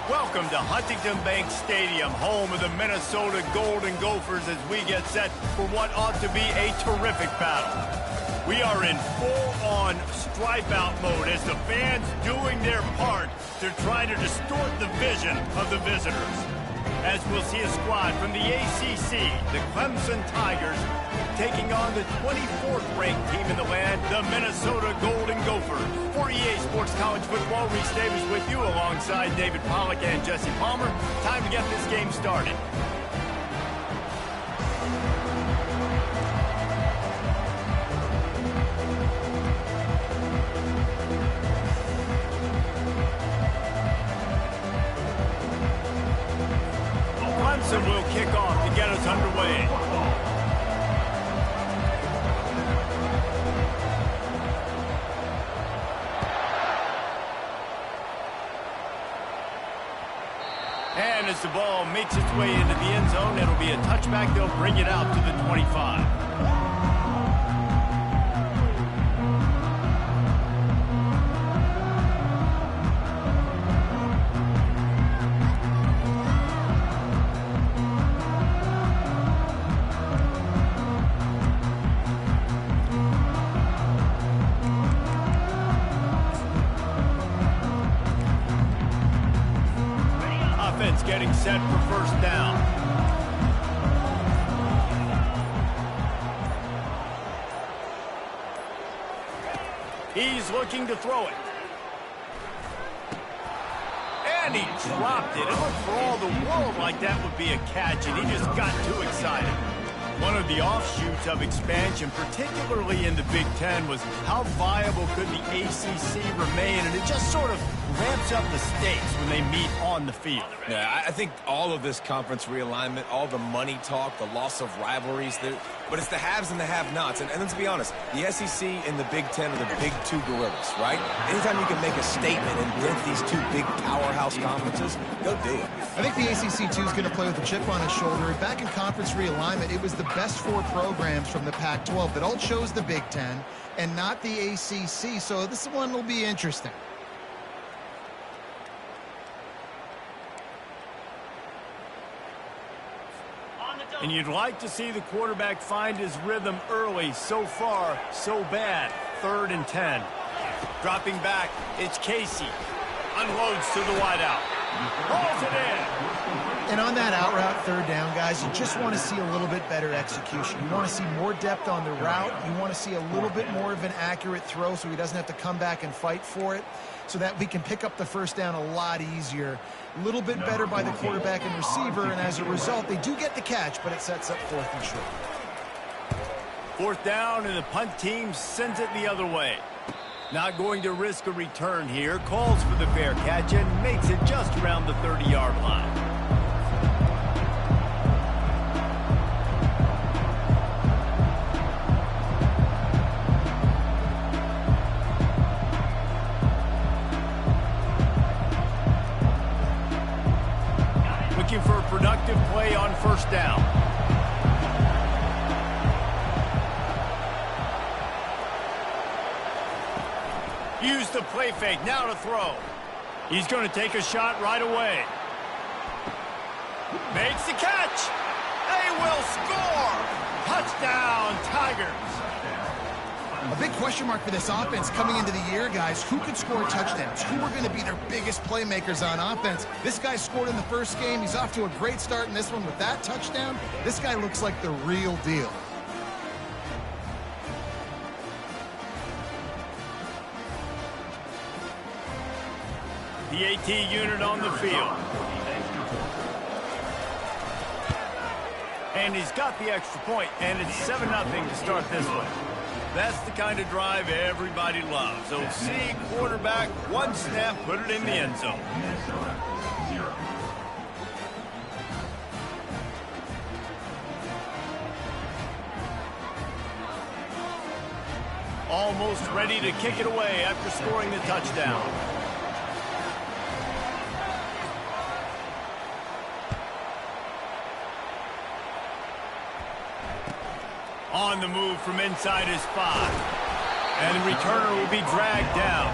Welcome to Huntington Bank Stadium, home of the Minnesota Golden Gophers, as we get set for what ought to be a terrific battle. We are in full-on stripe-out mode as the fans doing their part to try to distort the vision of the visitors. As we'll see a squad from the ACC, the Clemson Tigers, taking on the 24th-ranked team in the land, the Minnesota Golden Gophers. For EA Sports College Football, Reese Davis with you alongside David Pollack and Jesse Palmer. Time to get this game started. Clemson will kick off to get us underway. And as the ball makes its way into the end zone, it'll be a touchback. They'll bring it out to the 25. Getting set for first down. He's looking to throw it. And he dropped it. It looked for all the world like that would be a catch, and he just got too excited. One of the offshoots of expansion, particularly in the Big Ten, was how viable could the ACC remain, and it just sort of ramps up the stakes when they meet on the field. Yeah, I think all of this conference realignment, all the money talk, the loss of rivalries, but it's the haves and the have-nots. And let's be honest, the SEC and the Big Ten are the big two gorillas, right? Anytime you can make a statement and dent these two big powerhouse conferences, go do it. I think the ACC, too, is going to play with a chip on his shoulder. Back in conference realignment, it was the best four programs from the Pac-12 that all chose the Big Ten and not the ACC, so this one will be interesting. And you'd like to see the quarterback find his rhythm early. So far, so bad. 3rd and 10. Dropping back, it's Casey. Unloads to the wideout. Rolls it in. And on that out route, 3rd down, guys, you just want to see a little bit better execution. You want to see more depth on the route. You want to see a little bit more of an accurate throw so he doesn't have to come back and fight for it, so that we can pick up the first down a lot easier. A little bit better by the quarterback and receiver, and as a result, they do get the catch, but it sets up 4th and short. 4th down, and the punt team sends it the other way. Not going to risk a return here. Calls for the fair catch and makes it just around the 30-yard line. Looking for a productive play on 1st down. Use the play fake, now to throw. He's going to take a shot right away. Makes the catch. They will score. Touchdown, Tigers. A big question mark for this offense coming into the year, guys. Who could score touchdowns? Who are going to be their biggest playmakers on offense? This guy scored in the first game. He's off to a great start in this one with that touchdown. This guy looks like the real deal. The AT unit on the field. And he's got the extra point, and it's 7-0 to start this one. That's the kind of drive everybody loves. OC, quarterback, one snap, put it in the end zone. Almost ready to kick it away after scoring the touchdown. On the move from inside his 5. And the returner will be dragged down.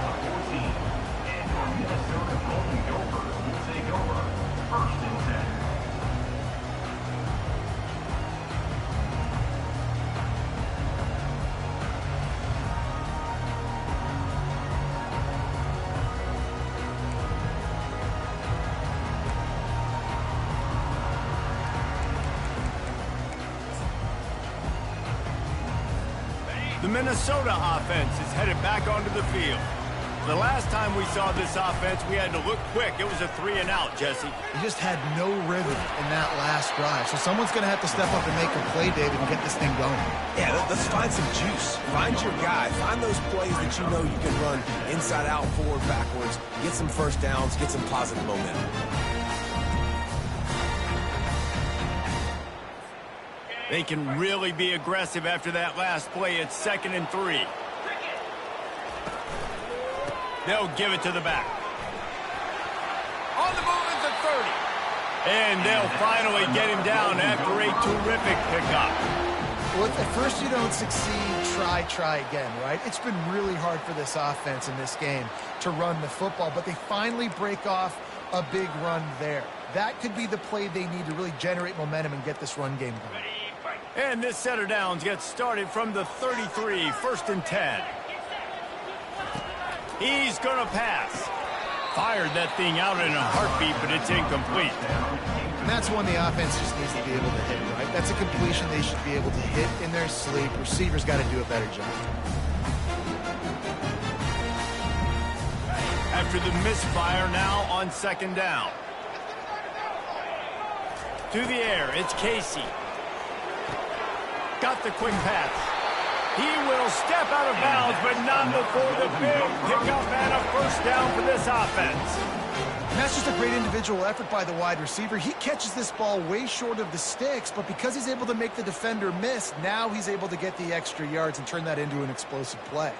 Minnesota offense is headed back onto the field. The last time we saw this offense, we had to look quick. It was a 3-and-out, Jesse. He just had no rhythm in that last drive. So someone's going to have to step up and make a play, David, and get this thing going. Yeah, let's find some juice. Find your guy. Find those plays that you know you can run inside out, forward, backwards. Get some first downs. Get some positive momentum. They can really be aggressive after that last play. It's 2nd and 3. They'll give it to the back. On the move at the 30. And they'll finally get him down after a terrific pickup. Well, if at first you don't succeed, try again, right? It's been really hard for this offense in this game to run the football, but they finally break off a big run there. That could be the play they need to really generate momentum and get this run game going. And this set of downs gets started from the 33, 1st and 10. He's going to pass. Fired that thing out in a heartbeat, but it's incomplete. And that's one the offense just needs to be able to hit, right? That's a completion they should be able to hit in their sleep. Receivers got to do a better job. After the misfire, now on 2nd down. To the air, it's Casey. Got the quick pass. He will step out of bounds, but not before the big pickup and a 1st down for this offense. And that's just a great individual effort by the wide receiver. He catches this ball way short of the sticks, but because he's able to make the defender miss, now he's able to get the extra yards and turn that into an explosive play.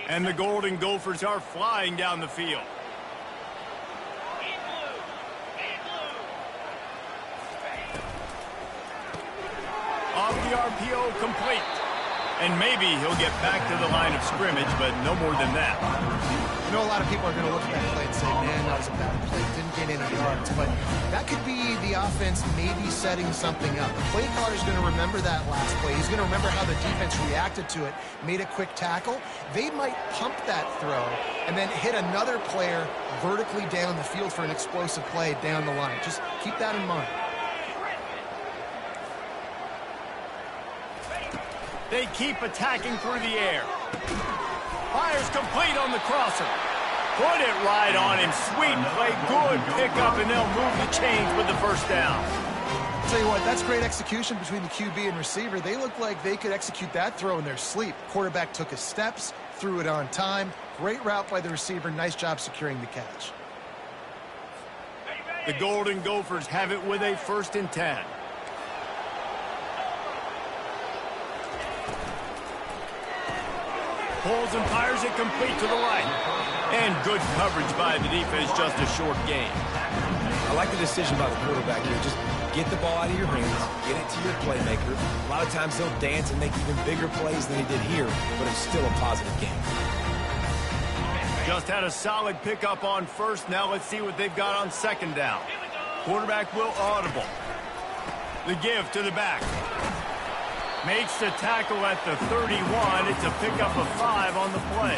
And the Golden Gophers are flying down the field. Off the RPO, complete. And maybe he'll get back to the line of scrimmage, but no more than that. I know a lot of people are going to look at that play and say, man, that was a bad play. Didn't get any yards. But that could be the offense maybe setting something up. The play caller is going to remember that last play. He's going to remember how the defense reacted to it, made a quick tackle. They might pump that throw and then hit another player vertically down the field for an explosive play down the line. Just keep that in mind. They keep attacking through the air. Fires complete on the crosser. Put it right on him. Sweet play, good pickup, and they'll move the chains with the 1st down. I'll tell you what, that's great execution between the QB and receiver. They look like they could execute that throw in their sleep. Quarterback took his steps, threw it on time. Great route by the receiver. Nice job securing the catch. The Golden Gophers have it with a 1st and 10. Pulls and fires it complete to the right. And good coverage by the defense, just a short gain. I like the decision by the quarterback here. Just get the ball out of your hands, get it to your playmaker. A lot of times he'll dance and make even bigger plays than he did here, but it's still a positive game. Just had a solid pickup on 1st. Now let's see what they've got on 2nd down. Quarterback will audible. The give to the back. Makes the tackle at the 31. It's a pickup of 5 on the play.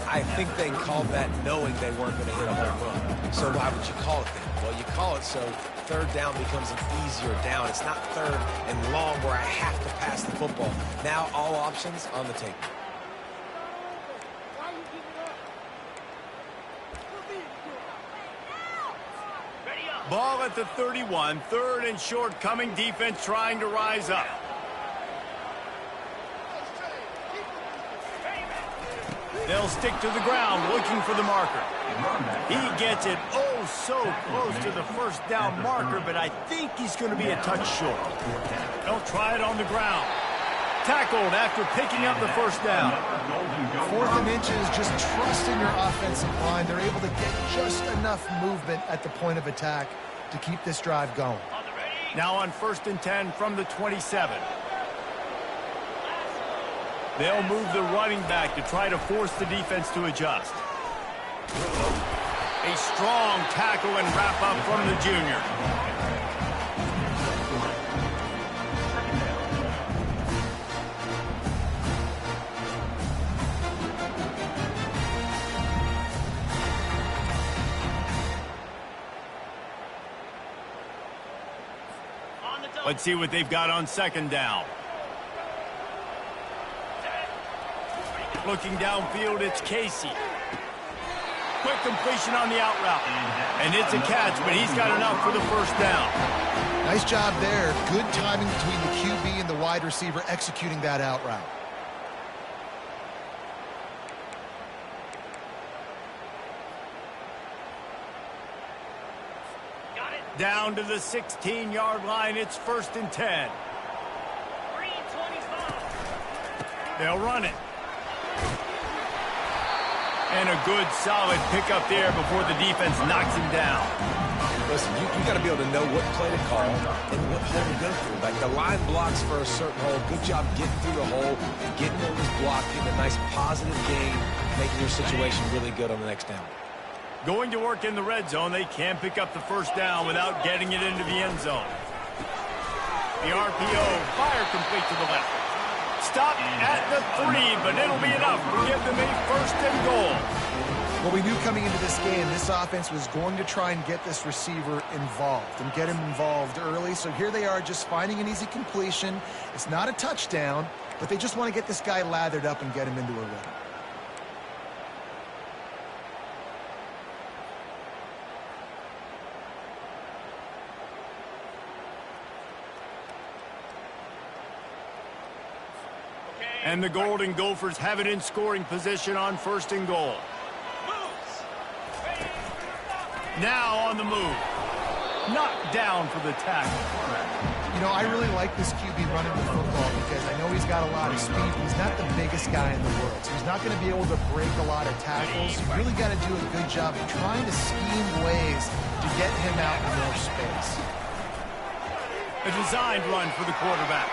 I think they called that knowing they weren't going to hit a home run. So why would you call it then? Well, you call it so 3rd down becomes an easier down. It's not 3rd and long where I have to pass the football. Now all options on the table. Ball at the 31. 3rd and short coming. Defense trying to rise up. They'll stick to the ground looking for the marker. He gets it oh so close to the 1st down marker, but I think he's going to be a touch short. They'll try it on the ground. Tackled after picking up the 1st down. 4th and inches, just trust in your offensive line. They're able to get just enough movement at the point of attack to keep this drive going. Now on 1st and 10 from the 27. They'll move the running back to try to force the defense to adjust. A strong tackle and wrap up from the junior. Let's see what they've got on second down. Looking downfield, it's Casey. Quick completion on the out route. And it's a catch, but he's got enough for the first down. Nice job there. Good timing between the QB and the wide receiver executing that out route. Down to the 16-yard line. It's 1st and 10. They'll run it. And a good, solid pickup there before the defense knocks him down. Listen, you got to be able to know what play to call and what hole to go through. Like the line blocks for a certain hole. Good job getting through the hole, getting over this block, getting a nice positive gain, making your situation really good on the next down. Going to work in the red zone, they can't pick up the first down without getting it into the end zone. The RPO, fire complete to the left. Stop at the 3, but it'll be enough to give them a 1st and goal. Well, we knew coming into this game, this offense was going to try and get this receiver involved and get him involved early. So here they are just finding an easy completion. It's not a touchdown, but they just want to get this guy lathered up and get him into a rhythm. And the Golden Gophers have it in scoring position on 1st and goal. Now on the move. Knocked down for the tackle. You know, I really like this QB running the football because I know he's got a lot of speed. He's not the biggest guy in the world, so he's not going to be able to break a lot of tackles. You really got to do a good job of trying to scheme ways to get him out in more space. A designed run for the quarterback.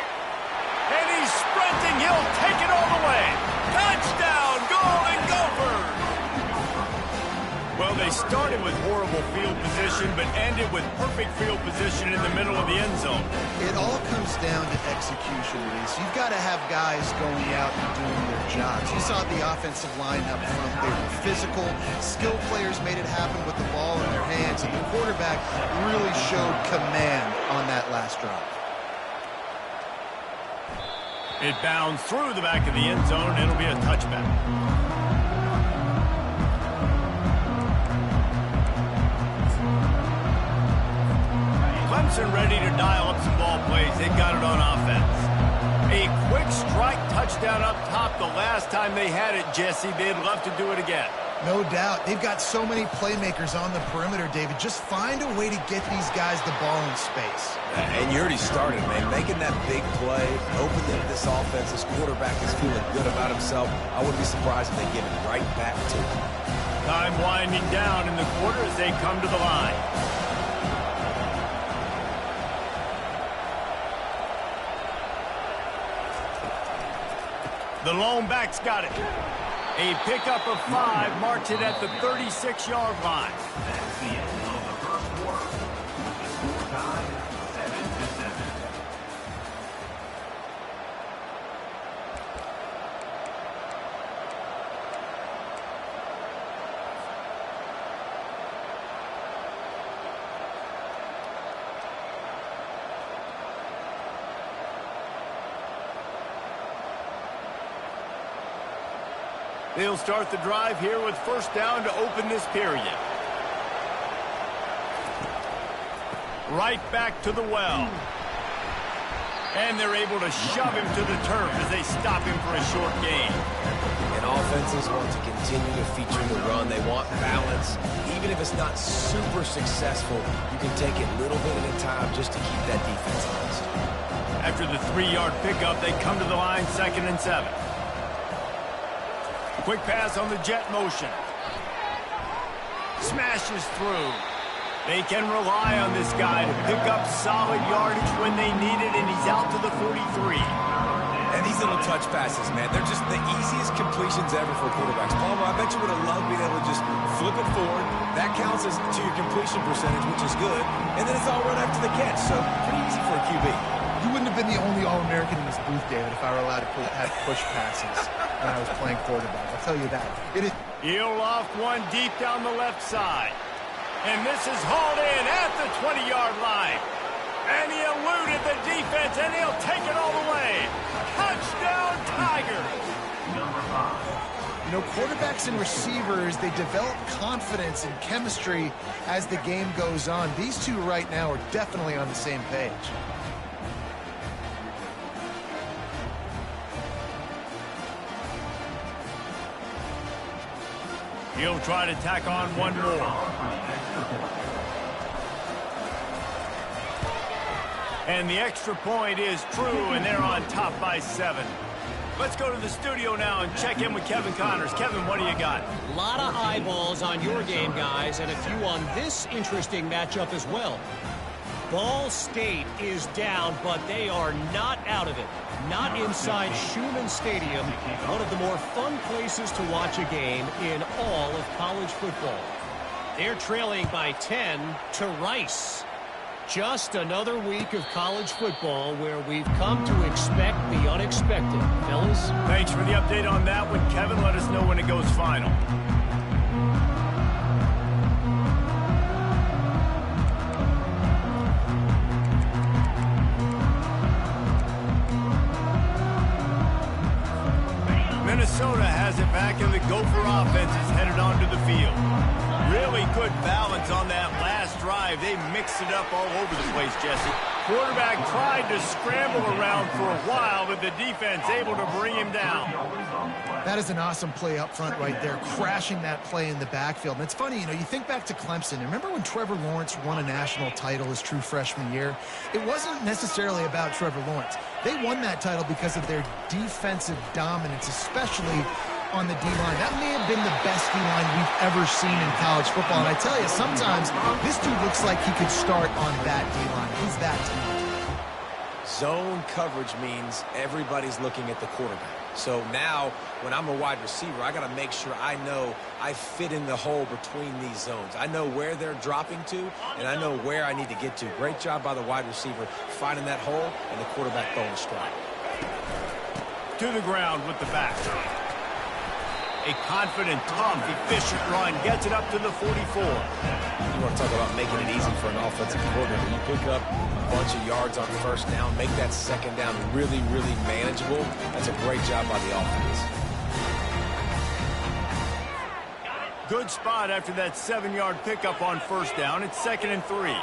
And he's sprinting. He'll take it all the way. Touchdown, Golden Gophers! Well, they started with horrible field position, but ended with perfect field position in the middle of the end zone. It all comes down to execution, Reese. You've got to have guys going out and doing their jobs. You saw the offensive line up front. They were physical. Skilled players made it happen with the ball in their hands, and the quarterback really showed command on that last drive. It bounds through the back of the end zone. It'll be a touchback. Clemson ready to dial up some ball plays. They got it on offense. A quick strike touchdown up top. The last time they had it, Jesse, they'd love to do it again. No doubt. They've got so many playmakers on the perimeter, David. Just find a way to get these guys the ball in space. And you already started, man. Making that big play, opening this offense. This quarterback is feeling good about himself. I wouldn't be surprised if they give it right back to him. Time winding down in the quarter as they come to the line. The lone back's got it. A pickup of 5 marks it at the 36-yard line. That's the end of the first quarter. The score time is 7-7. They'll start the drive here with first down to open this period. Right back to the well. And they're able to shove him to the turf as they stop him for a short gain. And offenses want to continue to feature the run. They want balance. Even if it's not super successful, you can take it little bit at a time just to keep that defense honest. After the 3-yard pickup, they come to the line 2nd and 7. Quick pass on the jet motion. Smashes through. They can rely on this guy to pick up solid yardage when they need it, and he's out to the 43. And these little touch passes, man, they're just the easiest completions ever for quarterbacks. Palmer, I bet you would have loved being able to just flip it forward. That counts as to your completion percentage, which is good. And then it's all run after the catch, so pretty easy for a QB. You wouldn't have been the only All-American in this booth, David, if I were allowed to have push passes when I was playing quarterback. I'll tell you that. He'll loft one deep down the left side. And this is hauled in at the 20-yard line. And he eluded the defense, and he'll take it all the way. Touchdown, Tigers! You know, quarterbacks and receivers, they develop confidence and chemistry as the game goes on. These two right now are definitely on the same page. He'll try to tack on one more. And the extra point is true, and they're on top by 7. Let's go to the studio now and check in with Kevin Connors. Kevin, what do you got? A lot of eyeballs on your game, guys, and a few on this interesting matchup as well. Ball State is down, but they are not out of it. Not inside Schumann Stadium, one of the more fun places to watch a game in all of college football. They're trailing by 10 to Rice. Just another week of college football where we've come to expect the unexpected. Fellas? Thanks for the update on that one, Kevin. Let us know when it goes final. Minnesota has it back, and the Gopher offense is headed onto the field. Really good balance on that last drive. They mixed it up all over the place, Jesse. Quarterback tried to scramble around for a while, but the defense able to bring him down. That is an awesome play up front right there, crashing that play in the backfield. And it's funny, you know, you think back to Clemson. Remember when Trevor Lawrence won a national title his true freshman year? It wasn't necessarily about Trevor Lawrence. They won that title because of their defensive dominance, especially on the D-line. That may have been the best D-line we've ever seen in college football. And I tell you, sometimes this dude looks like he could start on that D-line. He's that talented. Zone coverage means everybody's looking at the quarterback. So now, when I'm a wide receiver, I got to make sure I know I fit in the hole between these zones. I know where they're dropping to, and I know where I need to get to. Great job by the wide receiver finding that hole, and the quarterback throwing a strike. To the ground with the back. A confident, tough, efficient run gets it up to the 44. You want to talk about making it easy for an offensive coordinator. You pick up a bunch of yards on first down, make that second down really, really manageable. That's a great job by the offense. Good spot after that 7-yard pickup on first down. It's 2nd and 3.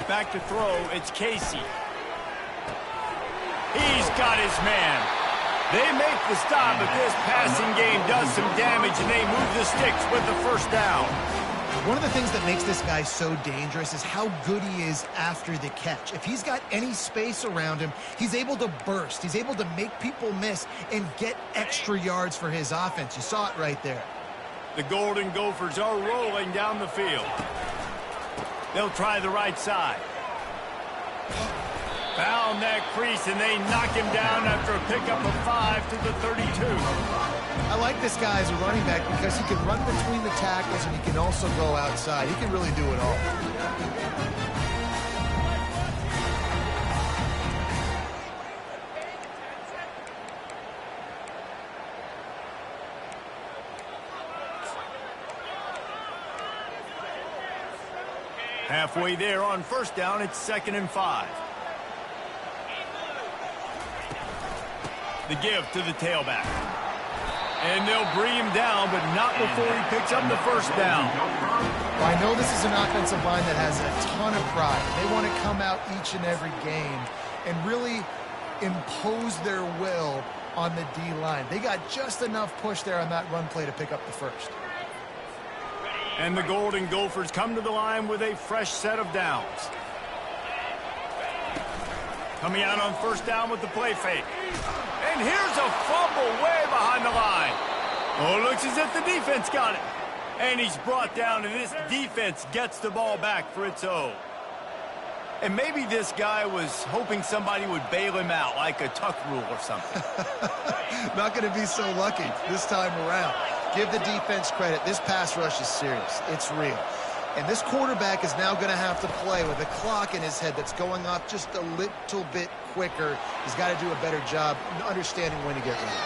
Back to throw, it's Casey. He's got his man. They make the stop, but this passing game does some damage, and they move the sticks with the first down. One of the things that makes this guy so dangerous is how good he is after the catch. If he's got any space around him, he's able to burst. He's able to make people miss and get extra yards for his offense. You saw it right there. The Golden Gophers are rolling down the field. They'll try the right side. Found that crease, and they knock him down after a pickup of 5 to the 32. I like this guy as a running back because he can run between the tackles and he can also go outside. He can really do it all. Halfway there on first down, it's 2nd and 5. The give to the tailback. And they'll bring him down, but not before he picks up the first down. Well, I know this is an offensive line that has a ton of pride. They want to come out each and every game and really impose their will on the D-line. They got just enough push there on that run play to pick up the first. And the Golden Gophers come to the line with a fresh set of downs. Coming out on first down with the play fake. And here's a fumble way behind the line. Oh, looks as if the defense got it. And he's brought down, and this defense gets the ball back for its own. And maybe this guy was hoping somebody would bail him out, like a tuck rule or something. Not going to be so lucky this time around. Give the defense credit. This pass rush is serious. It's real. And this quarterback is now going to have to play with a clock in his head that's going off just a little bit quicker. He's got to do a better job understanding when to get ready.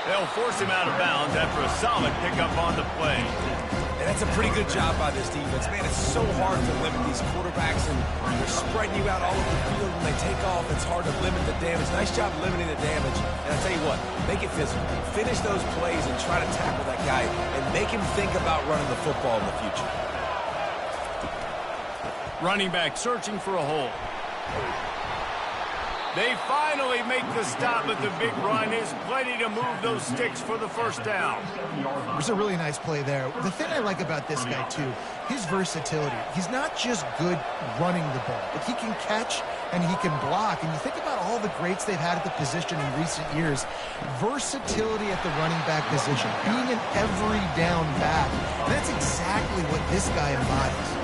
They'll force him out of bounds after a solid pickup on the play. And that's a pretty good job by this defense. Man, it's so hard to limit these quarterbacks, and they're spreading you out all over the field. When they take off, it's hard to limit the damage. Nice job limiting the damage. And I'll tell you what, make it physical. Finish those plays and try to tackle that guy and make him think about running the football in the future. Running back searching for a hole. They finally make the stop, but the big run is plenty to move those sticks for the first down. There's a really nice play there. The thing I like about this guy, too, his versatility. He's not just good running the ball, but he can catch and he can block. And you think about all the greats they've had at the position in recent years. Versatility at the running back position, being an every down back. And that's exactly what this guy embodies.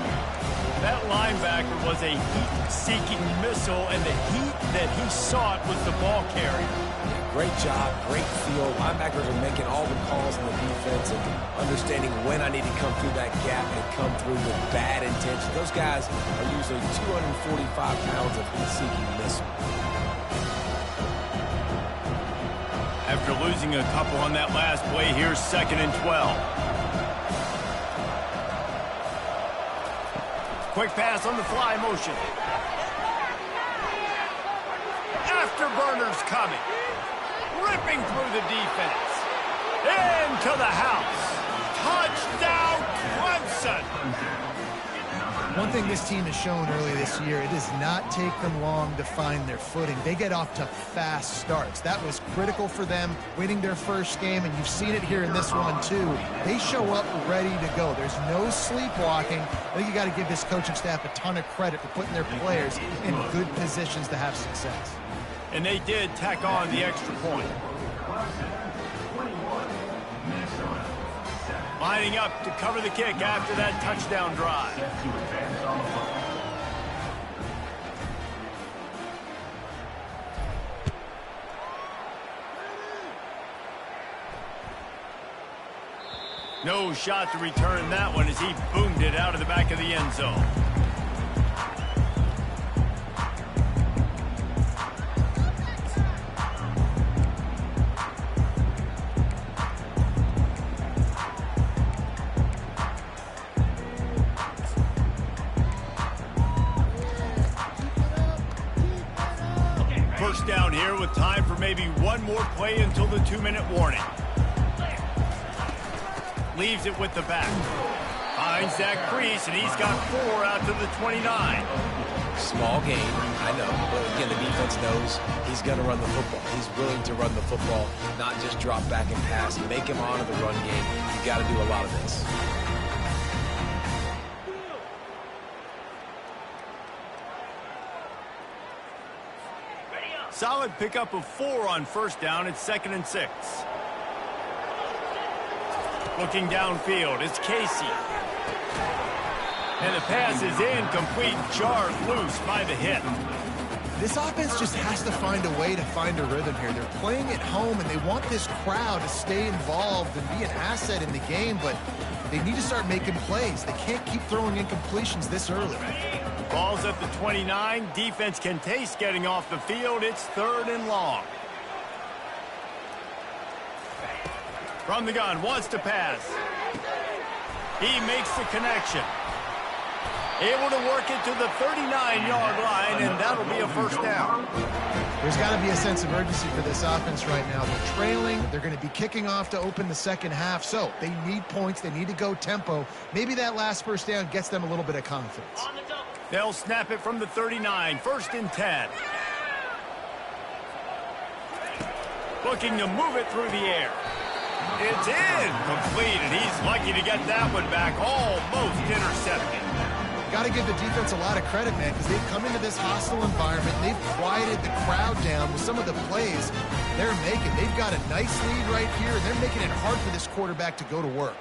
That linebacker was a heat-seeking missile, and the heat that he sought was the ball carrier. Yeah, great job, great feel. Linebackers are making all the calls in the defense and understanding when I need to come through that gap and come through with bad intention. Those guys are usually 245 pounds of heat-seeking missile. After losing a couple on that last play, here's 2nd and 12. Quick pass on the fly motion. Afterburners coming. Ripping through the defense. Into the house. Touchdown, Clemson. One thing this team has shown early this year, it does not take them long to find their footing. They get off to fast starts. That was critical for them, winning their first game, and you've seen it here in this one too. They show up ready to go. There's no sleepwalking. I think you got to give this coaching staff a ton of credit for putting their players in good positions to have success. And they did tack on the extra point. Lining up to cover the kick after that touchdown drive. No shot to return that one as he boomed it out of the back of the end zone. First down here with time for maybe one more play until the 2-minute warning. Leaves it with the back. Finds that crease, and he's got 4 out to the 29. Small gain, I know. But again, the defense knows he's going to run the football. He's willing to run the football, not just drop back and pass. Make him honor the run game. You've got to do a lot of this. Solid pickup of 4 on first down. It's 2nd and 6. Looking downfield, it's Casey. And the pass is incomplete, jarred loose by the hit. This offense just has to find a way to find a rhythm here. They're playing at home, and they want this crowd to stay involved and be an asset in the game, but they need to start making plays. They can't keep throwing incompletions this early. Ball's at the 29. Defense can taste getting off the field. It's 3rd and long. From the gun, wants to pass. He makes the connection. Able to work it to the 39-yard line, and that'll be a first down. There's got to be a sense of urgency for this offense right now. They're trailing. They're going to be kicking off to open the second half, so they need points. They need to go tempo. Maybe that last first down gets them a little bit of confidence. They'll snap it from the 39, 1st and 10. Looking to move it through the air. It's incomplete, and he's lucky to get that one back, almost intercepted. Got to give the defense a lot of credit, man, because they've come into this hostile environment. They've quieted the crowd down with some of the plays they're making. They've got a nice lead right here, and they're making it hard for this quarterback to go to work.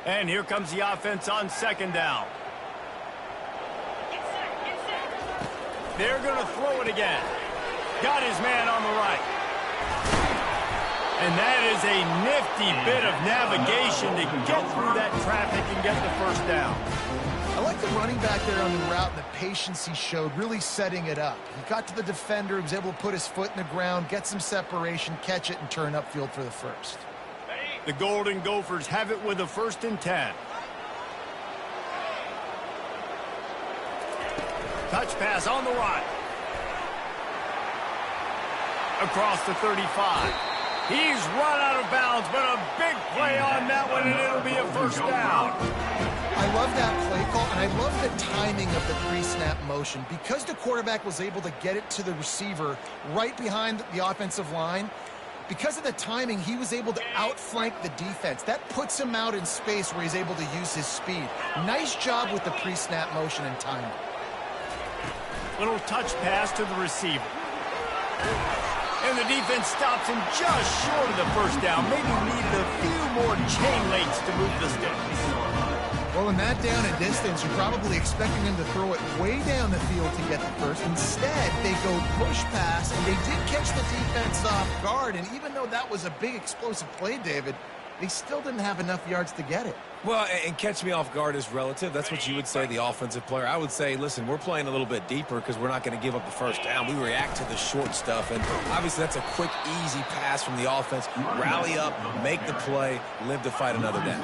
And here comes the offense on 2nd down. They're going to throw it again. Got his man on the right. And that is a nifty bit of navigation to get through that traffic and get the first down. I like the running back there on the route and the patience he showed, really setting it up. He got to the defender, he was able to put his foot in the ground, get some separation, catch it, and turn upfield for the first. The Golden Gophers have it with a 1st and 10. Touch pass on the right. Across the 35. He's run out of bounds, but a big play on that one, and it'll be a 1st down. I love that play call, and I love the timing of the pre-snap motion. Because the quarterback was able to get it to the receiver right behind the offensive line, because of the timing, he was able to outflank the defense. That puts him out in space where he's able to use his speed. Nice job with the pre-snap motion and timing. Little touch pass to the receiver. And the defense stops him just short of the 1st down. Maybe needed a few more chain links to move the sticks. Well, in that down and distance, you're probably expecting them to throw it way down the field to get the 1st. Instead, they go push pass, and they did catch the defense off guard. And even though that was a big explosive play, David, they still didn't have enough yards to get it. Well, and catch me off guard is relative. That's what you would say, the offensive player. I would say, listen, we're playing a little bit deeper because we're not going to give up the 1st down. We react to the short stuff, and obviously that's a quick, easy pass from the offense. Rally up, make the play, live to fight another down.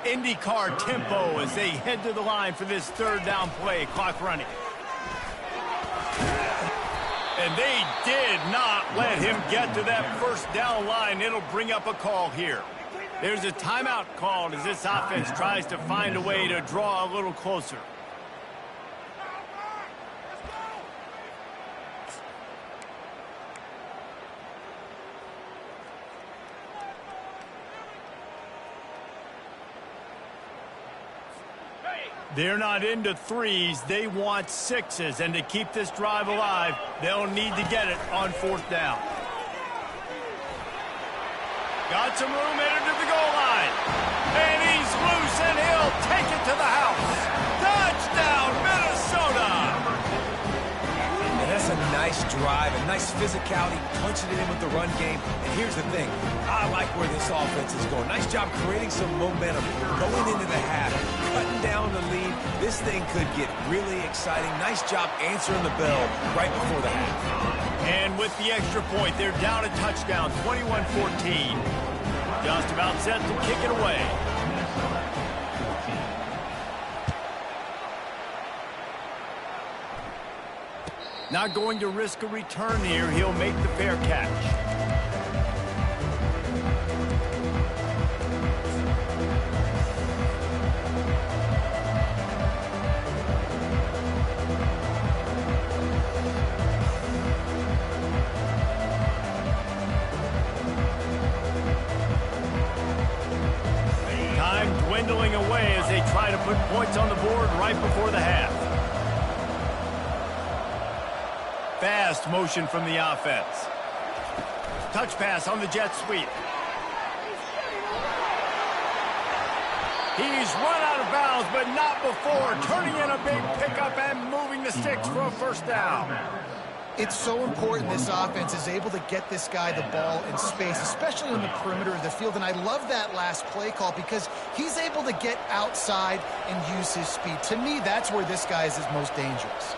IndyCar tempo as they head to the line for this 3rd down play. Clock running. And they did not let him get to that 1st down line. It'll bring up a call here. There's a timeout called as this offense tries to find a way to draw a little closer. They're not into 3s. They want 6s. And to keep this drive alive, they'll need to get it on 4th down. Got some room headed to the goal line. And he's loose, and he'll take it to the house. Touchdown, Minnesota! And that's a nice drive, a nice physicality, punching it in with the run game. And here's the thing. I like where this offense is going. Nice job creating some momentum, going into the half, cutting down the lead. This thing could get really exciting. Nice job answering the bell right before the half. And with the extra point, they're down a touchdown, 21-14. Just about set to kick it away. Not going to risk a return here. He'll make the fair catch. Dwindling away as they try to put points on the board right before the half. Fast motion from the offense. Touch pass on the jet sweep. He's run out of bounds, but not before. Turning in a big pickup and moving the sticks for a 1st down. It's so important this offense is able to get this guy the ball in space, especially on the perimeter of the field. And I love that last play call because he's able to get outside and use his speed. To me, that's where this guy is his most dangerous.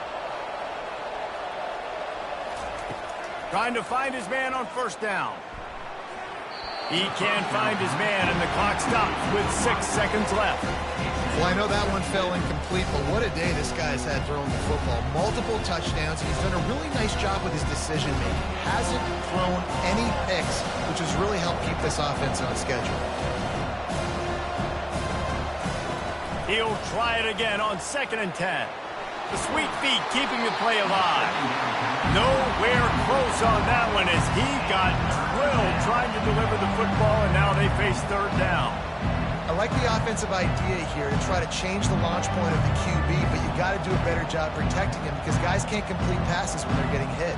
Trying to find his man on 1st down. He can't find his man, and the clock stops with 6 seconds left. Well, I know that one fell incomplete, but what a day this guy's had throwing the football. Multiple touchdowns. He's done a really nice job with his decision-making. Hasn't thrown any picks, which has really helped keep this offense on schedule. He'll try it again on 2nd and 10. The sweet feet keeping the play alive. Nowhere close on that one as he got drilled trying to deliver the football, and now they face 3rd down. I like the offensive idea here to try to change the launch point of the QB, but you got to do a better job protecting him because guys can't complete passes when they're getting hit.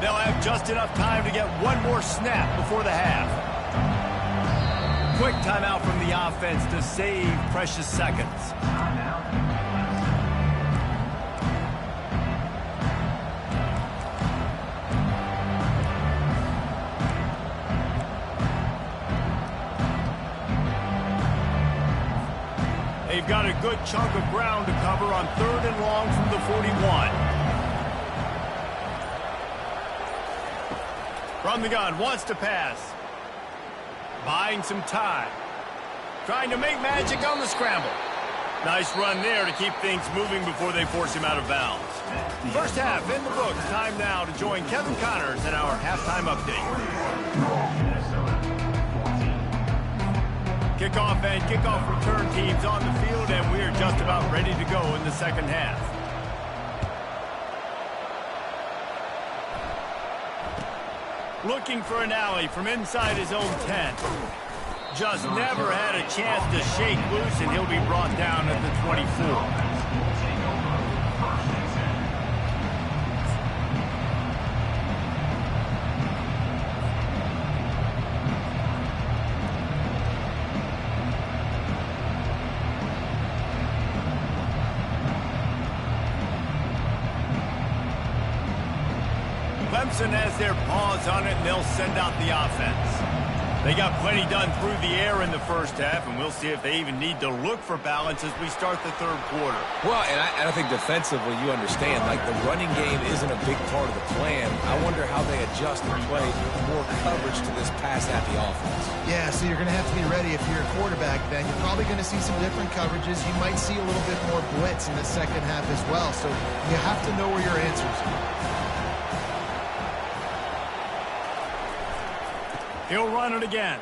They'll have just enough time to get one more snap before the half. Quick timeout from the offense to save precious seconds. They've got a good chunk of ground to cover on 3rd and long from the 41. From the gun, wants to pass. Buying some time. Trying to make magic on the scramble. Nice run there to keep things moving before they force him out of bounds. First half in the books. Time now to join Kevin Connors in our halftime update. Kickoff and kickoff return teams on the field, and we're just about ready to go in the second half. Looking for an alley from inside his own 10. Just never had a chance to shake loose, and he'll be brought down at the 24. Clemson has their paws on it, and they'll send out the offense. They got plenty done through the air in the first half, and we'll see if they even need to look for balance as we start the third quarter. Well, and I think defensively, you understand, like the running game isn't a big part of the plan. I wonder how they adjust and play more coverage to this pass-happy offense. Yeah, so you're going to have to be ready if you're a quarterback then. You're probably going to see some different coverages. You might see a little bit more blitz in the second half as well, so you have to know where your answers are. He'll run it again.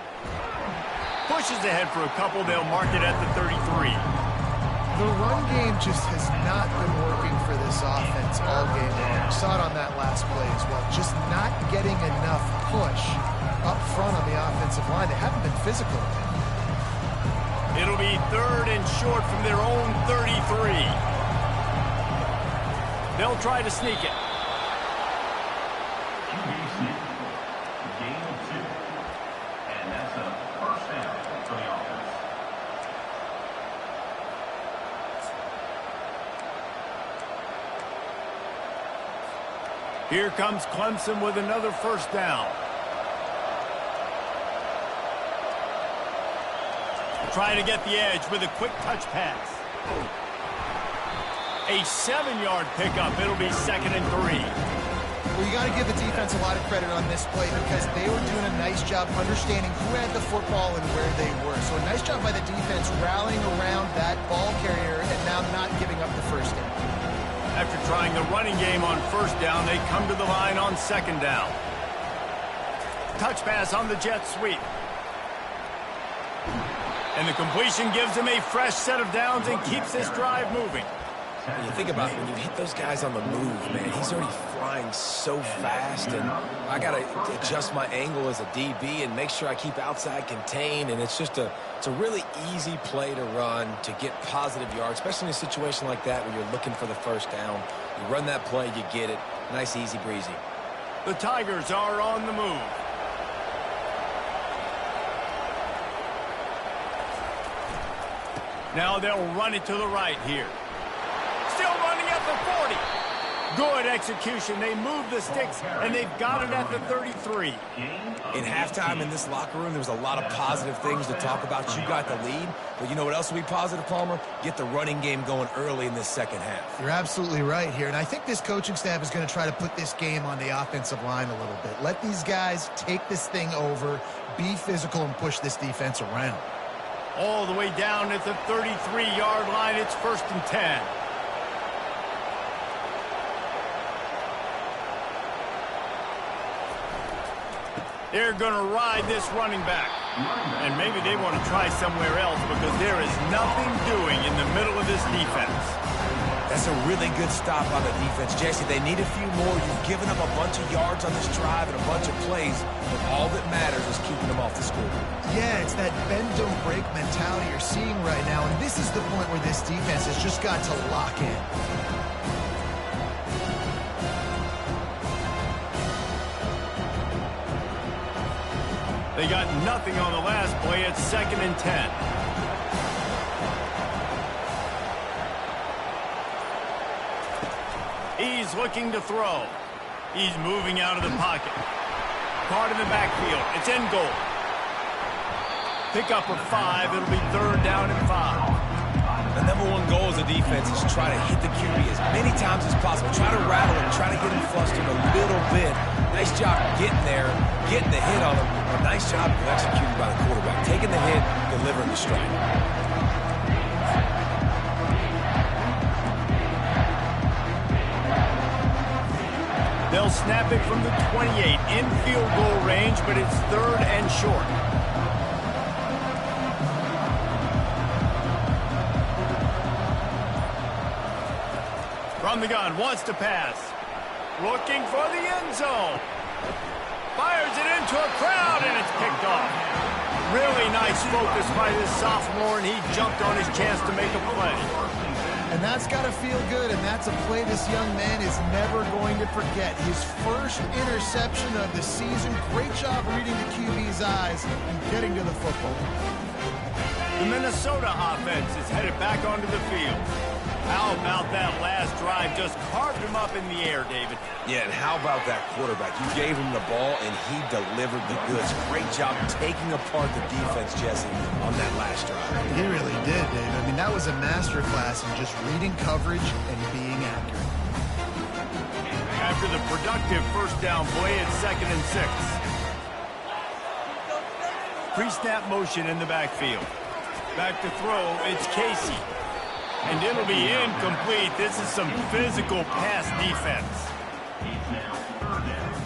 Pushes ahead for a couple. They'll mark it at the 33. The run game just has not been working for this offense all game long. We saw it on that last play as well. Just not getting enough push up front on the offensive line. They haven't been physical. It'll be third and short from their own 33. They'll try to sneak it. Here comes Clemson with another first down. Trying to get the edge with a quick touch pass. A 7-yard pickup. It'll be 2nd and 3. Well, you got to give the defense a lot of credit on this play because they were doing a nice job understanding who had the football and where they were. So a nice job by the defense rallying around that ball carrier and now not giving up the first down. After trying the running game on first down, they come to the line on second down. Touch pass on the jet sweep. And the completion gives him a fresh set of downs and keeps this drive moving. When you think about it, when you hit those guys on the move, man, he's already flying so fast, and I got to adjust my angle as a DB and make sure I keep outside contained, and it's a really easy play to run to get positive yards, especially in a situation like that where you're looking for the first down. You run that play, you get it. Nice, easy breezy. The Tigers are on the move. Now they'll run it to the right here. Still running at the 40. Good execution. They move the sticks, and they've got it at the 33. In halftime in this locker room, there was a lot of positive things to talk about. You got the lead, but you know what else will be positive, Palmer? Get the running game going early in this second half. You're absolutely right here, and I think this coaching staff is going to try to put this game on the offensive line a little bit. Let these guys take this thing over, be physical, and push this defense around. All the way down at the 33-yard line, it's 1st and 10. They're going to ride this running back. And maybe they want to try somewhere else because there is nothing doing in the middle of this defense. That's a really good stop on the defense. Jesse, they need a few more. You've given them a bunch of yards on this drive and a bunch of plays, but all that matters is keeping them off the scoreboard. Yeah, it's that bend, don't break mentality you're seeing right now, and this is the point where this defense has just got to lock in. They got nothing on the last play. It's 2nd and 10. He's looking to throw. He's moving out of the pocket. Caught in the backfield. It's in goal. Pick up of 5. It'll be 3rd down and 5. The number one goal as a defense is try to hit the QB as many times as possible. Try to rattle him. Try to get him flustered a little bit. Nice job getting there, getting the hit on him. A nice job of executing by the quarterback. Taking the hit, delivering the strike. They'll snap it from the 28 in field goal range, but it's 3rd and short. From the gun, wants to pass. Looking for the end zone. Fires it into a crowd, and it's picked off. Really nice focus by this sophomore, and he jumped on his chance to make a play. And that's got to feel good, and that's a play this young man is never going to forget. His first interception of the season. Great job reading the QB's eyes and getting to the football. The Minnesota offense is headed back onto the field. How about that last drive? Just carved him up in the air, David. Yeah, and how about that quarterback? You gave him the ball, and he delivered the goods. Great job taking apart the defense, Jesse, on that last drive. He really did, Dave. I mean, that was a masterclass in just reading coverage and being accurate. After the productive first down play, it's 2nd and 6. Pre-snap motion in the backfield. Back to throw, it's Casey. And it'll be incomplete. This is some physical pass defense. He's now 3rd down.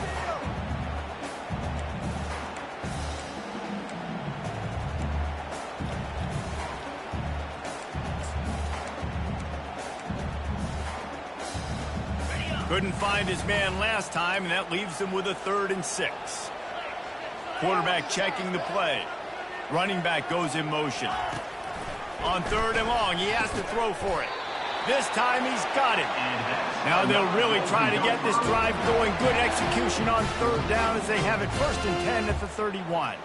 Couldn't find his man last time, and that leaves him with a 3rd and 6. Quarterback checking the play. Running back goes in motion. On 3rd and long, he has to throw for it. This time he's got it. Now they'll really try to get this drive going. Good execution on 3rd down as they have it 1st and 10 at the 31.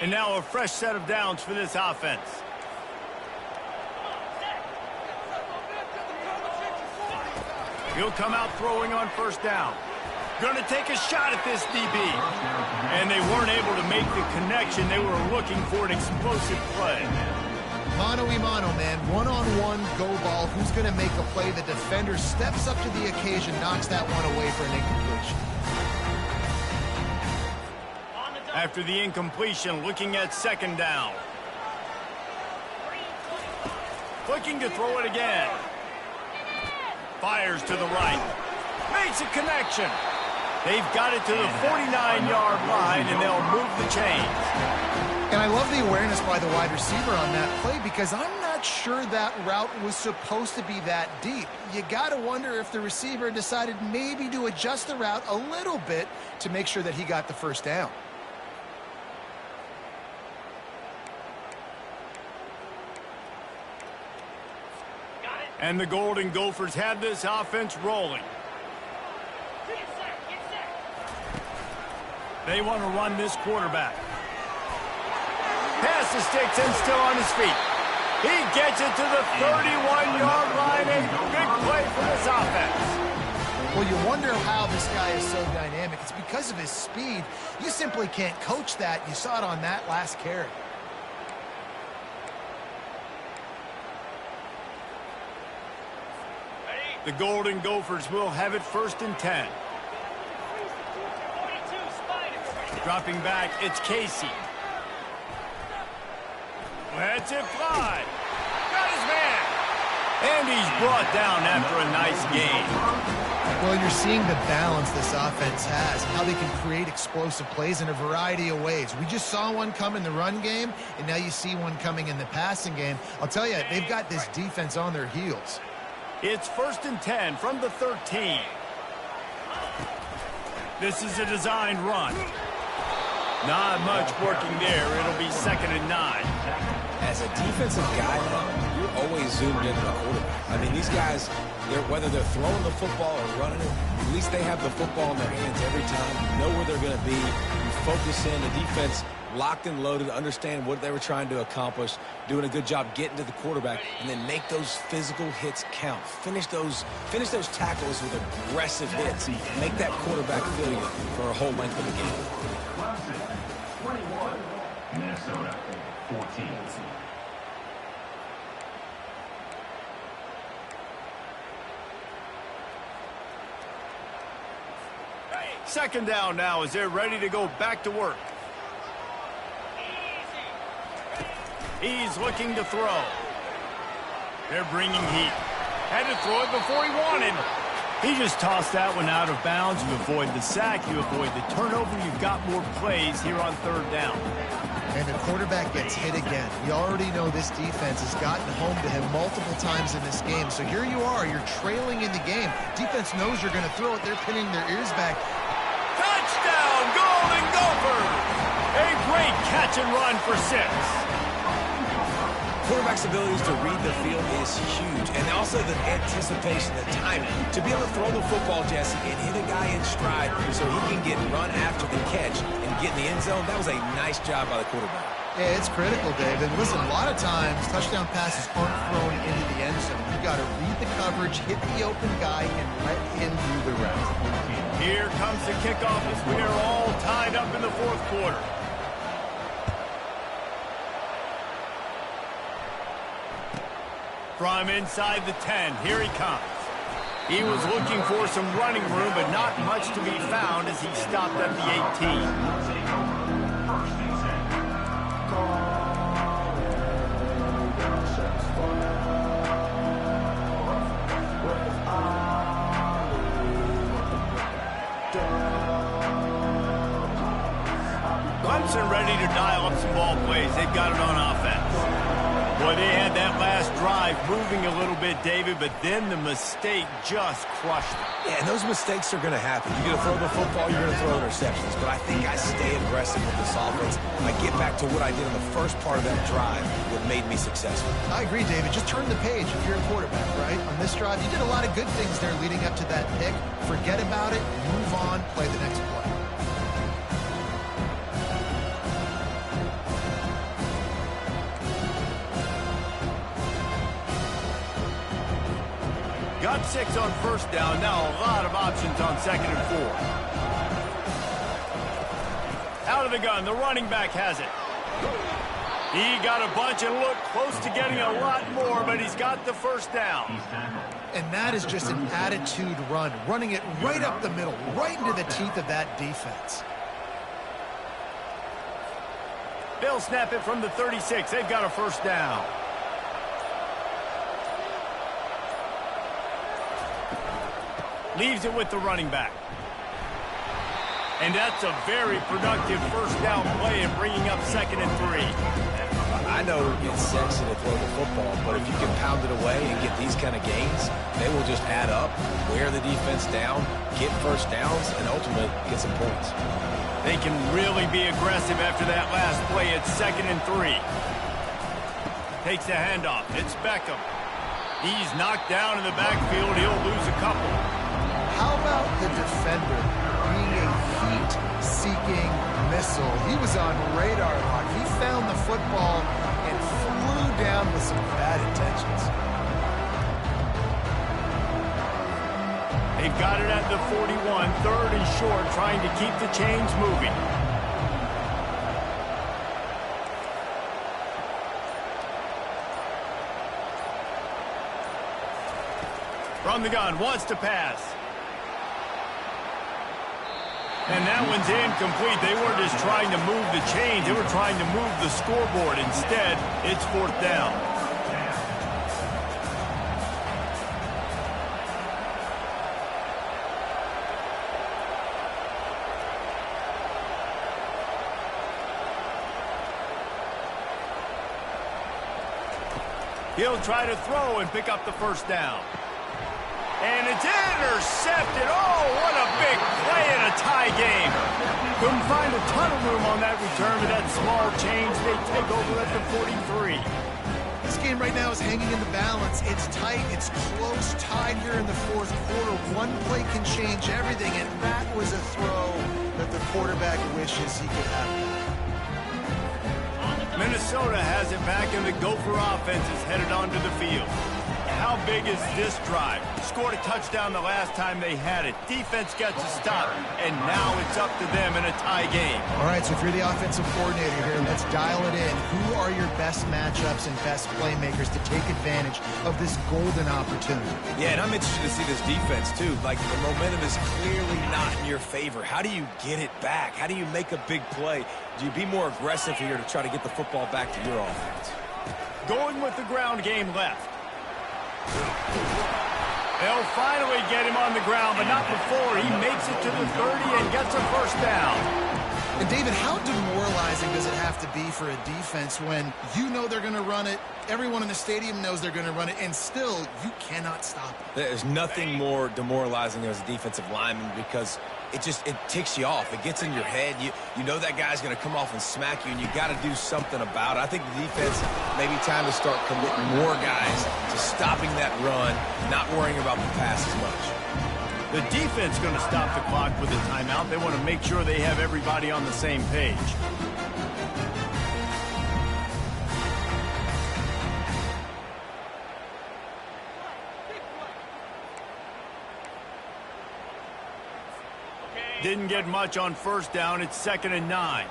And now a fresh set of downs for this offense. He'll come out throwing on 1st down. Going to take a shot at this DB. And they weren't able to make the connection. They were looking for an explosive play. Mano-y-mano, man. One-on-one go ball. Who's going to make a play? The defender steps up to the occasion, knocks that one away for an incompletion. After the incompletion, looking at 2nd down. Looking to throw it again. Fires to the right. Makes a connection. They've got it to the 49-yard line, and they'll move the chains. And I love the awareness by the wide receiver on that play because I'm not sure that route was supposed to be that deep. You got to wonder if the receiver decided maybe to adjust the route a little bit to make sure that he got the 1st down. And the Golden Gophers have this offense rolling. They want to run this quarterback. Pass the sticks and still on his feet. He gets it to the 31-yard line. A big play for this offense. Well, you wonder how this guy is so dynamic. It's because of his speed. You simply can't coach that. You saw it on that last carry. The Golden Gophers will have it 1st and 10. Dropping back, it's Casey. Lets it fly. Got his man. And he's brought down after a nice gain. Well, you're seeing the balance this offense has, how they can create explosive plays in a variety of ways. We just saw one come in the run game, and now you see one coming in the passing game. I'll tell you, they've got this defense on their heels. It's 1st and 10 from the 13. This is a designed run. Not much working there. It'll be 2nd and 9. As a defensive guy, though, you're always zoomed in on the quarterback. I mean, these guys, whether they're throwing the football or running it, at least they have the football in their hands every time. You know where they're going to be. You focus in. The defense locked and loaded, understand what they were trying to accomplish, doing a good job getting to the quarterback, and then make those physical hits count. Finish those tackles with aggressive hits. Make that quarterback feel you for a whole length of the game. Clemson, 21. Minnesota, 14. Second down now as they're ready to go back to work. He's looking to throw. They're bringing heat. Had to throw it before he wanted. He just tossed that one out of bounds. You avoid the sack. You avoid the turnover. You've got more plays here on third down. And the quarterback gets hit again. You already know this defense has gotten home to him multiple times in this game. So here you are. You're trailing in the game. Defense knows you're going to throw it. They're pinning their ears back. Touchdown, Golden Gophers! A great catch and run for 6. Quarterback's abilities to read the field is huge, and also the anticipation, the timing. To be able to throw the football, Jesse, and hit a guy in stride so he can get run after the catch and get in the end zone, that was a nice job by the quarterback. Yeah, it's critical, David. Listen, a lot of times touchdown passes aren't thrown into the end zone. You got to read the coverage, hit the open guy, and let him do the rest. Here comes the kickoff as we are all tied up in the fourth quarter. From inside the 10, here he comes. He was looking for some running room, but not much to be found as he stopped at the 18. Clemson ready to dial up some ball plays. They've got it on offense. Boy, they had that last drive moving a little bit, David, but then the mistake just crushed them. Yeah, and those mistakes are going to happen. You're going to throw the football, you're going to throw interceptions. But I think I stay aggressive with this offense. I get back to what I did in the first part of that drive that made me successful. I agree, David. Just turn the page if you're a quarterback, right? On this drive, you did a lot of good things there leading up to that pick. Forget about it, move on, play the next play. Got 6 on first down. Now a lot of options on second and 4. Out of the gun. The running back has it. He got a bunch and looked close to getting a lot more, but he's got the first down. And that is just an attitude run. Running it right up the middle, right into the teeth of that defense. They'll snap it from the 36. They've got a first down. Leaves it with the running back. And that's a very productive first down play and bringing up second and 3. I know it's sexy to throw the football, but if you can pound it away and get these kind of gains, they will just add up, wear the defense down, get first downs, and ultimately get some points. They can really be aggressive after that last play. It's second and 3. Takes the handoff. It's Beckham. He's knocked down in the backfield. He'll lose a couple. How about the defender being a heat-seeking missile? He was on radar lock. He found the football and flew down with some bad intentions. They've got it at the 41, third and short, trying to keep the chains moving. From the gun, wants to pass. And that one's incomplete. They weren't just trying to move the chains. They were trying to move the scoreboard. Instead, it's fourth down. He'll try to throw and pick up the first down. And it's intercepted. Oh, what a big play in a tie game. Couldn't find a ton of room on that return with that small change. They take over at the 43. This game right now is hanging in the balance. It's tight. It's close, tied here in the fourth quarter. One play can change everything, and that was a throw that the quarterback wishes he could have. Minnesota has it back, and the Gopher offense is headed onto the field. how big is this drive? Scored a touchdown the last time they had it. Defense gets a stop, and now it's up to them in a tie game. All right, so if you're the offensive coordinator here, let's dial it in. Who are your best matchups and best playmakers to take advantage of this golden opportunity? Yeah, and I'm interested to see this defense, too. Like, the momentum is clearly not in your favor. How do you get it back? How do you make a big play? Do you be more aggressive here to try to get the football back to your offense? Going with the ground game left. They'll finally get him on the ground, but not before he makes it to the 30 and gets a first down. And, David, how demoralizing does it have to be for a defense when you know they're going to run it, everyone in the stadium knows they're going to run it, and still you cannot stop it? There's nothing more demoralizing as a defensive lineman because it ticks you off. It gets in your head. You know that guy's going to come off and smack you, and you got to do something about it. I think the defense maybe time to start committing more guys to stopping that run, not worrying about the pass as much. The defense going to stop the clock with a timeout. They want to make sure they have everybody on the same page. Didn't get much on first down. It's 2nd and 9.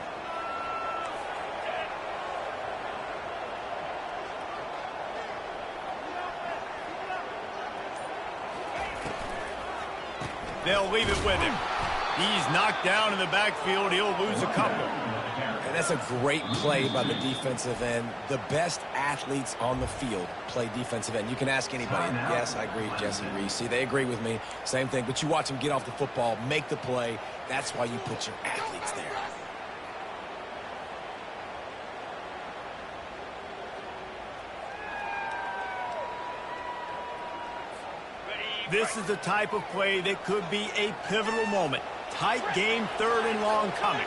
They'll leave it with him. He's knocked down in the backfield. He'll lose a couple. And that's a great play by the defensive end. The best athletes on the field play defensive end. You can ask anybody. Yes, I agree, Jesse Reese. See, they agree with me. Same thing. But you watch them get off the football, make the play. That's why you put your athletes there. This is the type of play that could be a pivotal moment. Tight game, 3rd and long coming.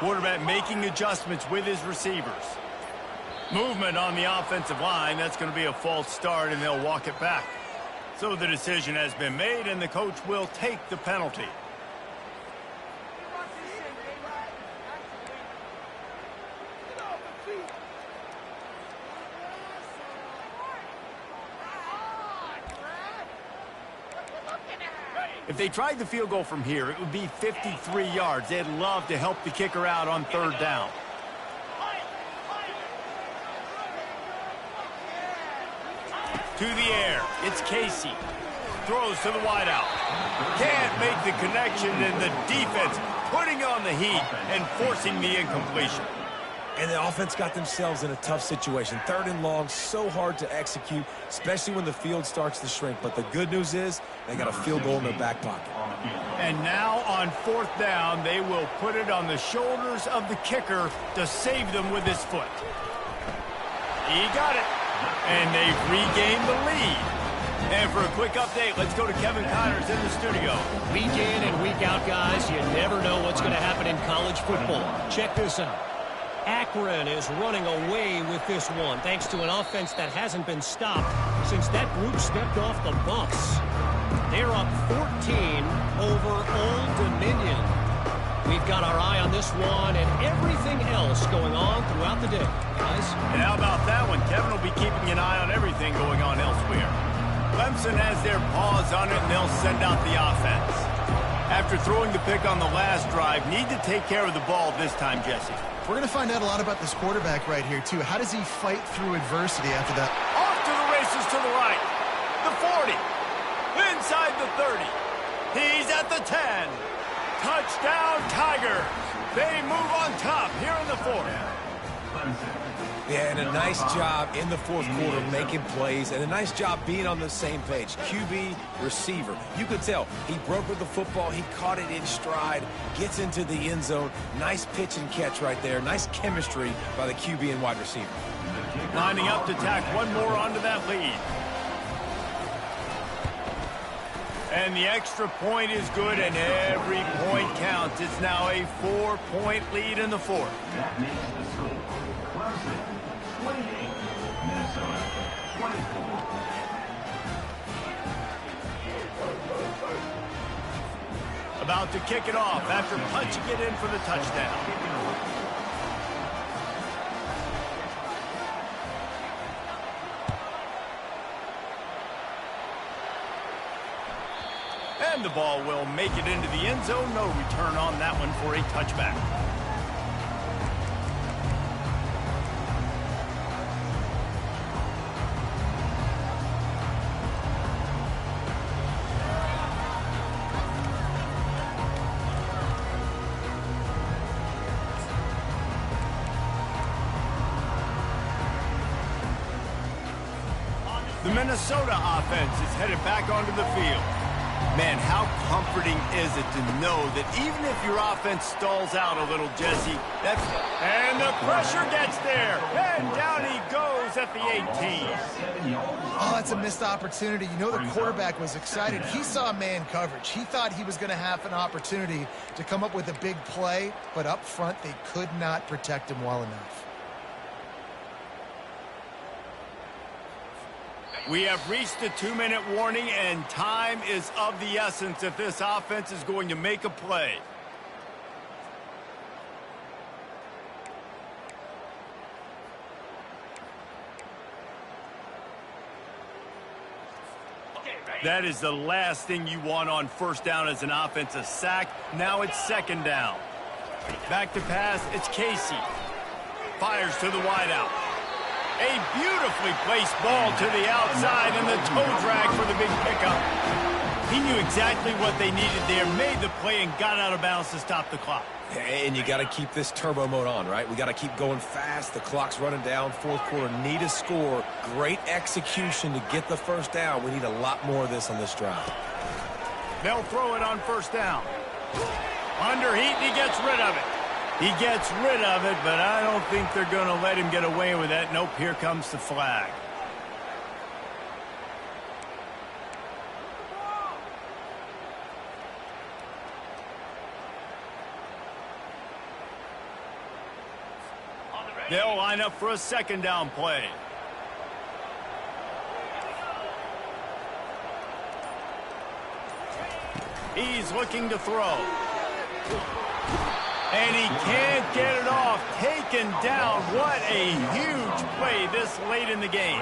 Quarterback making adjustments with his receivers. Movement on the offensive line. That's going to be a false start, and they'll walk it back. So the decision has been made, and the coach will take the penalty. If they tried the field goal from here, it would be 53 yards. They'd love to help the kicker out on 3rd down. To the air, it's Casey. Throws to the wideout. Can't make the connection, and the defense putting on the heat and forcing the incompletion. And the offense got themselves in a tough situation. 3rd and long, so hard to execute, especially when the field starts to shrink. But the good news is they got a field goal in their back pocket. And now on 4th down, they will put it on the shoulders of the kicker to save them with his foot. He got it. And they've regained the lead. And for a quick update, let's go to Kevin Connors in the studio. Week in and week out, guys, you never know what's going to happen in college football. Check this out. Akron is running away with this one, thanks to an offense that hasn't been stopped since that group stepped off the bus. They're up 14 over Old Dominion. We've got our eye on this one and everything else going on throughout the day, guys. And how about that one? Kevin will be keeping an eye on everything going on elsewhere. Clemson has their paws on it, and they'll send out the offense. After throwing the pick on the last drive, need to take care of the ball this time, Jesse. We're going to find out a lot about this quarterback right here, too. How does he fight through adversity after that? Off to the races to the right. The 40. Inside the 30. He's at the 10. Touchdown, Tigers. They move on top here in the 4th. Yeah, and a nice job in the 4th quarter making plays, and a nice job being on the same page. QB, receiver. You could tell he broke with the football. He caught it in stride, gets into the end zone. Nice pitch and catch right there. Nice chemistry by the QB and wide receiver. Lining up to tack one more onto that lead. And the extra point is good, and every point counts. It's now a 4-point lead in the 4th. That makes the score Clemson 28, Minnesota 24. about to kick it off after punching it in for the touchdown. And the ball will make it into the end zone. No return on that one for a touchback. The Minnesota offense is headed back onto the field. Man, how comforting is it to know that even if your offense stalls out a little, Jesse, and the pressure gets there, and down he goes at the 18. Oh, that's a missed opportunity. You know, the quarterback was excited. He saw man coverage. He thought he was going to have an opportunity to come up with a big play, but up front, they could not protect him well enough. We have reached the 2-minute warning, and time is of the essence if this offense is going to make a play. That is the last thing you want on first down as an offense, a sack. Now it's second down. Back to pass, it's Casey. Fires to the wideout. A beautifully placed ball to the outside and the toe drag for the big pickup. He knew exactly what they needed there, made the play, and got out of bounds to stop the clock. And you got to keep this turbo mode on, right? We got to keep going fast. The clock's running down. Fourth quarter, need a score. Great execution to get the first down. We need a lot more of this on this drive. They'll throw it on first down. Under heat, and he gets rid of it. He gets rid of it, but I don't think they're going to let him get away with that. Nope, here comes the flag. They'll line up for a second down play. He's looking to throw. And he can't get it off. Taken down. What a huge play this late in the game.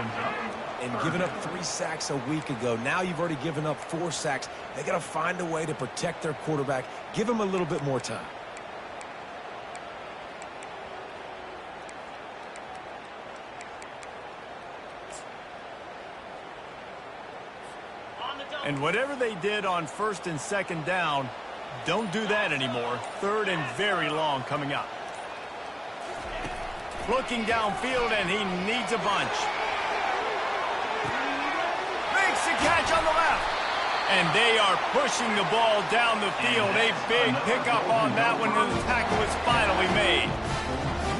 And giving up 3 sacks a week ago. Now you've already given up 4 sacks. They got to find a way to protect their quarterback. Give him a little bit more time. And whatever they did on first and second down, don't do that anymore. Third and very long coming up. Looking downfield, and he needs a bunch. Makes the catch on the left. And they are pushing the ball down the field. A big pickup on that one, and the tackle is finally made.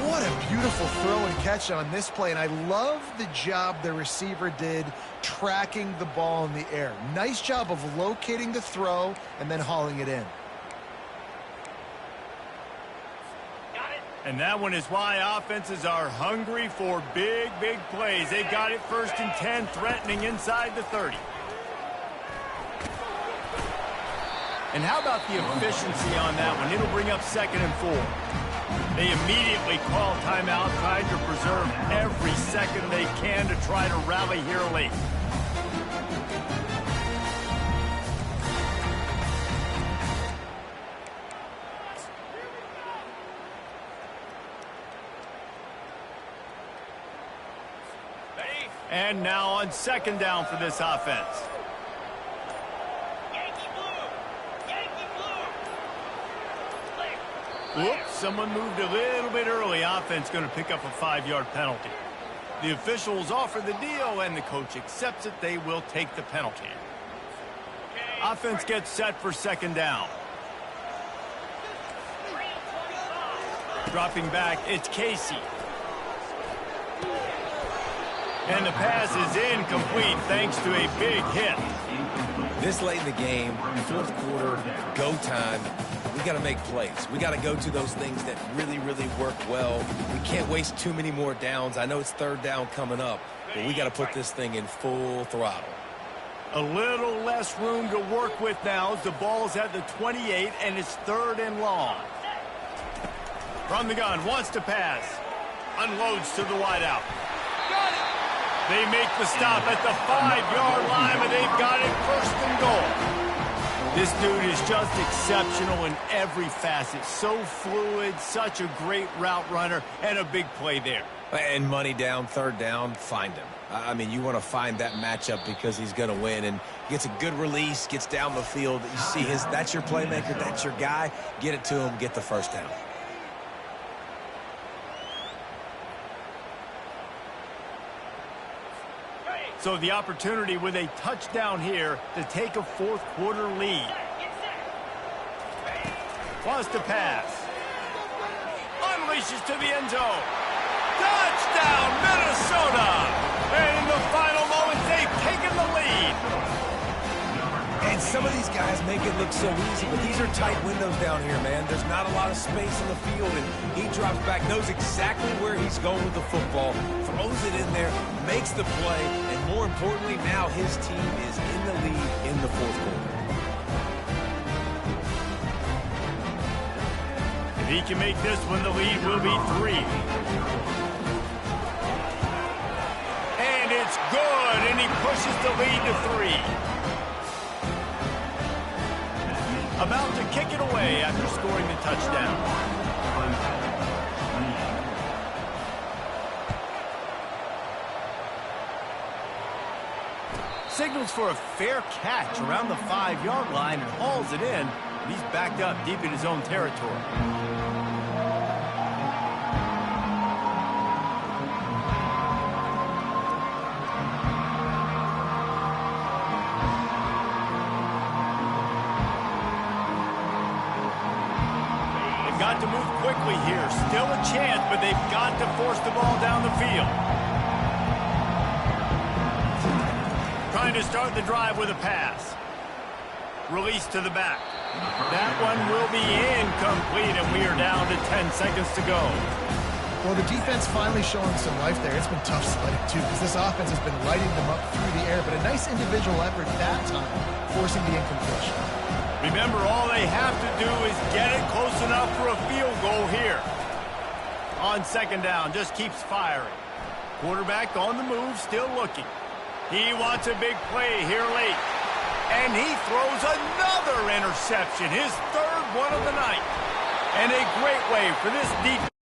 What a beautiful throw and catch on this play, and I love the job the receiver did tracking the ball in the air. Nice job of locating the throw and then hauling it in. And that one is why offenses are hungry for big, big plays. They've got it first and 10, threatening inside the 30. And how about the efficiency on that one? It'll bring up second and 4. They immediately call timeout, trying to preserve every second they can to try to rally here late. And now on second down for this offense. Whoops, someone moved a little bit early. Offense going to pick up a 5-yard penalty. The officials offer the deal, and the coach accepts it. They will take the penalty. Offense gets set for second down. Dropping back, it's Casey. And the pass is incomplete thanks to a big hit. This late in the game, fourth quarter, go time, we got to make plays. We got to go to those things that really, really work well. We can't waste too many more downs. I know it's third down coming up, but we got to put this thing in full throttle. A little less room to work with now as the ball's at the 28 and it's 3rd and long. From the gun, wants to pass. Unloads to the wideout. They make the stop at the 5-yard line, and they've got it 1st and goal. This dude is just exceptional in every facet. So fluid, such a great route runner, and a big play there. And money down, 3rd down, find him. I mean, you want to find that matchup because he's going to win, and gets a good release, gets down the field. You see that's your playmaker, that's your guy. Get it to him, get the 1st down. So the opportunity with a touchdown here to take a 4th quarter lead. Wants to pass. Unleashes to the end zone. Touchdown, Minnesota! And in the final moments, they've taken the lead. And some of these guys make it look so easy, but these are tight windows down here, man. There's not a lot of space in the field, and he drops back, knows exactly where he's going with the football, throws it in there, makes the play, and more importantly, now his team is in the lead in the 4th quarter. If he can make this one, the lead will be 3. And it's good, and he pushes the lead to 3. About to kick it away after scoring the touchdown. Signals for a fair catch around the 5-yard line and hauls it in. He's backed up deep in his own territory. Got to move quickly here. Still a chance, but they've got to force the ball down the field. Trying to start the drive with a pass. Release to the back. That one will be incomplete, and we are down to 10 seconds to go. Well, the defense finally showing some life there. It's been tough sledding, too, because this offense has been lighting them up through the air, but a nice individual effort that time, forcing the incompletion. Remember, all they have to do is get it close enough for a field goal here. On 2nd down, just keeps firing. Quarterback on the move, still looking. He wants a big play here late. And he throws another interception, his 3rd one of the night. And a great way for this defense.